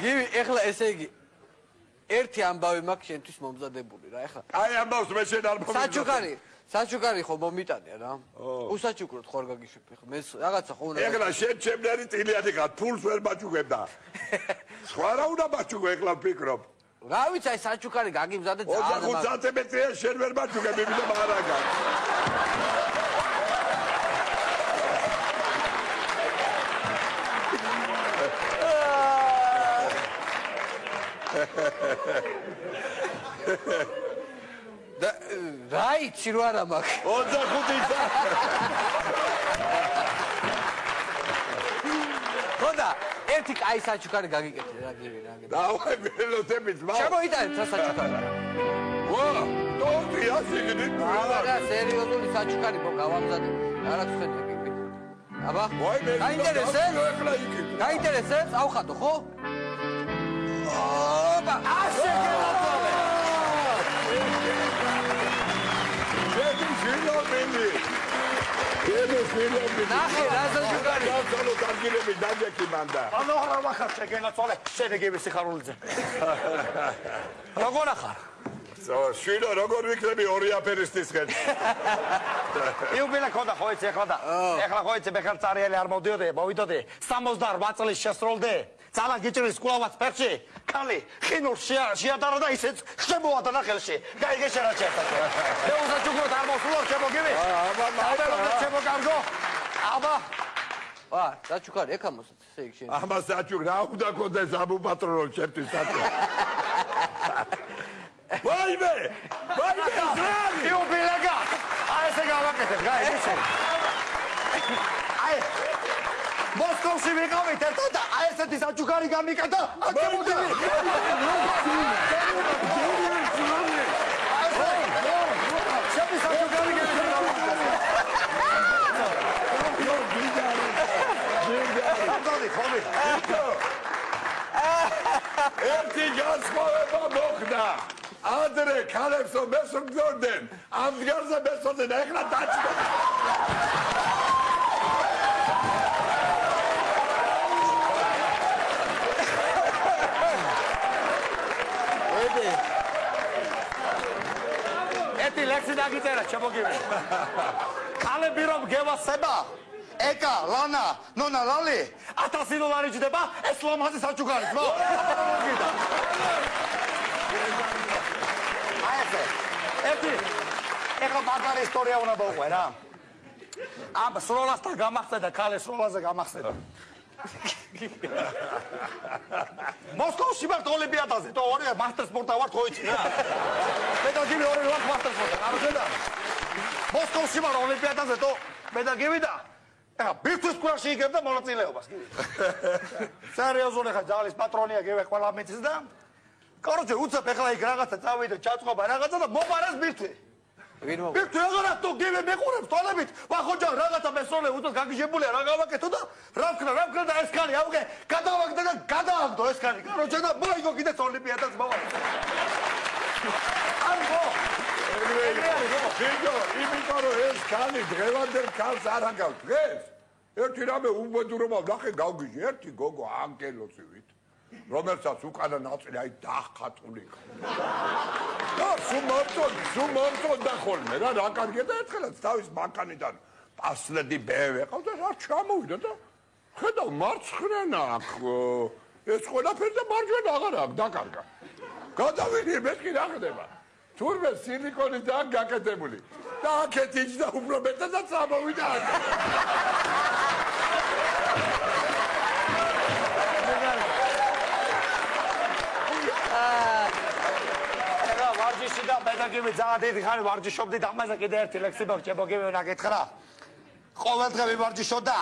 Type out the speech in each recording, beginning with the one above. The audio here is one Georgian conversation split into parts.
გივი, ეხლა ესე იგი ერთი ამბავი მაქვს შენთვის მომზადებული რა, ეხლა. აი ამბავს მე შენ არ მომზადე. საჩუქარი ხო მომიტანია რა. უსაჩუქროთ ხوار გაგიშვები ხო. მე რაღაცა ხო უნდა. ეხლა შენ ჩემნერი ტილიანი ხარ, ფულს ვერ მაჩუქებდა. სხვა რა უნდა მაჩუქო ეხლა ვფიქრობ. რა ვიცი, აი საჩუქარი გაგიმზადე ძალიან. 25 სანტიმეტრია შენ ვერ მაჩუქები, ვიდრე მარაგა. რაიცი რო არა მაქვს 25 ხოდა ერთი კაი საჩუქარი გაგიკეთე რა გივი რა დავაი ველოდებით მა შემოიტანეთ რა საჩუქარი ვა თორტი ასიგნი რა სერიოზული საჩუქარი გავამზადე რაღაც ხედავ გიგით აბა გაინტერესებს ავხატო ხო აბა ასე გელაპარაკე ნახე რა საჩუქარი გავწალო დაგირები დაჯექი მანდა ანუ რა ვახარ შეგენაცვალე შენეგები სიხარულიძე როგორ ახარ შვიდო როგორ ვიქნები ორი აფერისტის ხელში იუბილე ქონდა ხო იცი ეხლა ხო იცი ბეხარ წარიელი არ მოვიდოდე 68 წლის შესროლდე ძალა გიჭრის კვლავაც ფერში ქალი ხინურ შეადარა და ისეც შემოადა ნახელში გაიგე შერაჩერტა მე უსაჩუქროთ არ მოსულობ შემოგივი აბა შემოგარგო აბა ვა საჩუქარი ეკა მოსած ესე იგი შენ აბა საჩუქ რა უნდა გქონდეს აბუ პატრონო ჩემთვის საჩუქ ვაიმე ზრარი იუბილეგა აი ესე გავაკეთებ გაიგე შენ აი მოსკოვში ვიყავით ერთად და აი ესეთი საჩუქარი გამიკეთა აკემოდები ჩემი საჩუქარი ერთი განსხვავება მოხდა ადრე ქალებსო მესურგდორდნენ ამ დგარზე მესურდნენ ეხლა დაჭდა ეთი ლექსი დაგიწერა შემოგივი ქალები რომ გევასება ეკა ლანა ნონა ლალი 1000 დოლარი ჯდება ეს ლომაზი საჩუქარით მო აი ესე ეთი ეხლა ბაზარი ისტორია უნდა მოყვე რა აბა სროლასთან გამახსენდა ქალე სროლაზე გამახსენდა მოსკოვში ვარ ოლიმპიადაზე თუ ორი მასტერ სპორტა ვარ ხო იცი რა მე და გივი ორი ვარ მასტერ სპორტა გამოდედა მოსკოვში ვარ ოლიმპიადაზე თუ მე და გივი და ეხა ბირთვის კურაში იგებ და მონაწილეობას გივი სერიოზული ხა ძალის პატრონია გივი ყველა მიწის და კოროჩე უცებ ეხლა იქ რაღაცა წავიდე ჩაწყობა რაღაცა და მოპარეს ბირთვი ბირთვი აღარა თუ გივი მიყურებს თვალებით ვახოჯა რაღაცა მესროლე უცებ გაგიჟებულია რა გავაკეთო და რა ვქნა და ეს ქალი ავგე გადავაგდე და გადააგდო ეს ქალი კოროჩე და მოიგო კიდეც ოლიმპიადას მოვა არგო ბიჭო, იმიტომ რომ ეს ქალი დღევანდელ ქალს არ ანგავს დღეს ერთი რამე უბედურობა ნახე გავგიჟე ერთი გოგო ანგელოცივით რომელსაც უკანა ნაწილი აი დახატული და სუმორტო და ხოლმე რა კარგია და ერთხელაც თავის მანქანიდან პასლედი ბევე ყავს და რა ჩამოვიდა და ხედავ მარცხენა ეს ყველაფერი და მარჯვენა აღარ აქვს დაკარგა გადავიდი მეთქი რა ხდება თურმე სილიკონით და გაკეთებული და აქეთ იჯდა უფრო მეტადაც ამოვიდა აქ ეხლა ვარჯიში და მე და გივი ძალიან დიდი ხანი ვარჯიშობდი და ამაზე კიდე ერთი ლექსი მაქვს შემოგივი უნდა გითხრა ყოველდღე ვივარჯიშობდა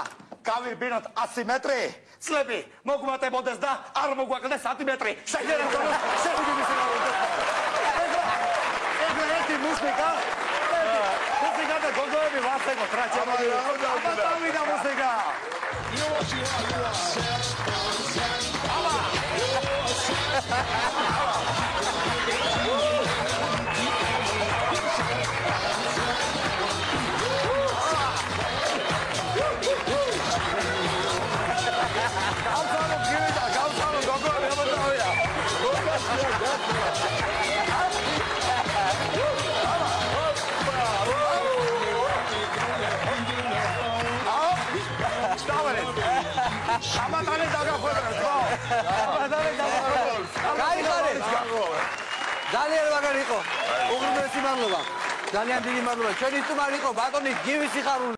გავირბინოთ 100 მეტრი წლები მოგვატებოდეს და არ მოგვაკლდეს სანტიმეტრი შეგერა შეგივი ერთი მუსიკა და გოგოები ვასწრებთ რა ჩემოდი აბა დავიდა მუსიკა გავსალო გოგოები აბა დავაყენეთ. შაბათანე დაგახვედრეთ, ხო? შაბათანე დაგახვედრეთ. გაიხარეთ. ძალიან მაგარი იყო. უღრმესი მადლობა. ძალიან დიდი მადლობა. ჩვენი სტუმარი იყო ბატონი გივი სიხარული.